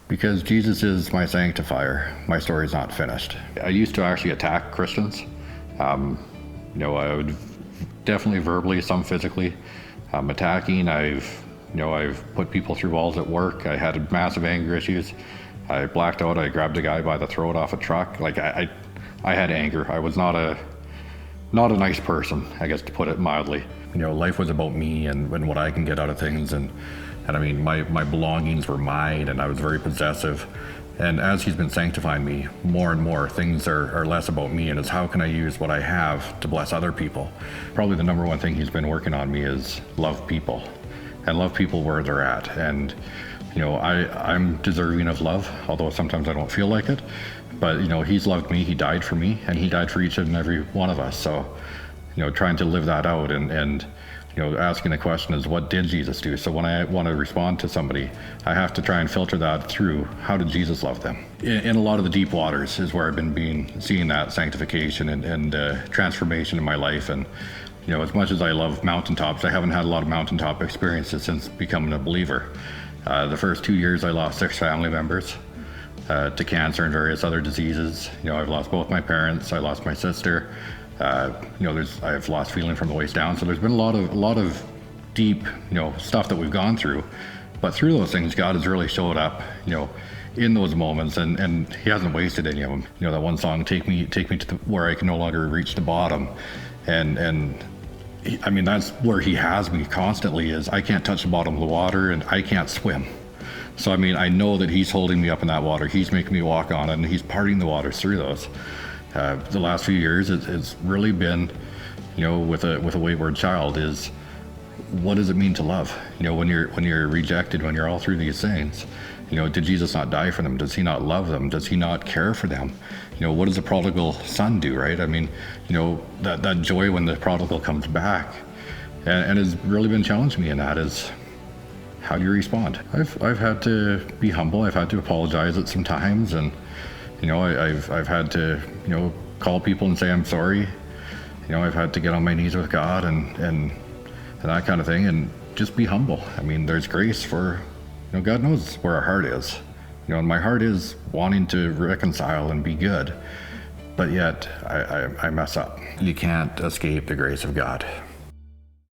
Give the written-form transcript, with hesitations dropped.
Because Jesus is my sanctifier, my story is not finished. I used to actually attack Christians. I would definitely verbally, some physically. Attacking, I've put people through walls at work. I had massive anger issues. I blacked out. I grabbed a guy by the throat off a truck. I had anger. I was not a nice person, I guess, to put it mildly. Life was about me and what I can get out of things, and I mean, my belongings were mine, and I was very possessive. And as he's been sanctifying me, more and more things are less about me, and it's how can I use what I have to bless other people. Probably the number one thing he's been working on me is love people, and love people where they're at. And I'm deserving of love, although sometimes I don't feel like it. But he's loved me, he died for me, and he died for each and every one of us. So trying to live that out and asking the question is, what did Jesus do? So when I want to respond to somebody, I have to try and filter that through, how did Jesus love them? In a lot of the deep waters is where I've been seeing that sanctification and transformation in my life. And as much as I love mountaintops, I haven't had a lot of mountaintop experiences since becoming a believer. The first 2 years I lost 6 family members to cancer and various other diseases. I've lost both my parents, I lost my sister. I've lost feeling from the waist down. So there's been a lot of deep, stuff that we've gone through. But through those things, God has really showed up, in those moments, and He hasn't wasted any of them. That one song, "Take me to where I can no longer reach the bottom," and I mean, that's where He has me constantly. Is I can't touch the bottom of the water, and I can't swim. So I mean, I know that He's holding me up in that water. He's making me walk on it, and He's parting the waters through those. The last few years, it's really been, with a wayward child, is what does it mean to love? When you're rejected, when you're all through these things, did Jesus not die for them? Does He not love them? Does He not care for them? What does the prodigal son do, right? I mean, that joy when the prodigal comes back, and has really been challenging me in that is, how do you respond? I've had to be humble. I've had to apologize at some times, and I've had to call people and say I'm sorry. I've had to get on my knees with God and that kind of thing, and just be humble. I mean, there's grace for, God knows where our heart is. And my heart is wanting to reconcile and be good, but yet I mess up. You can't escape the grace of God.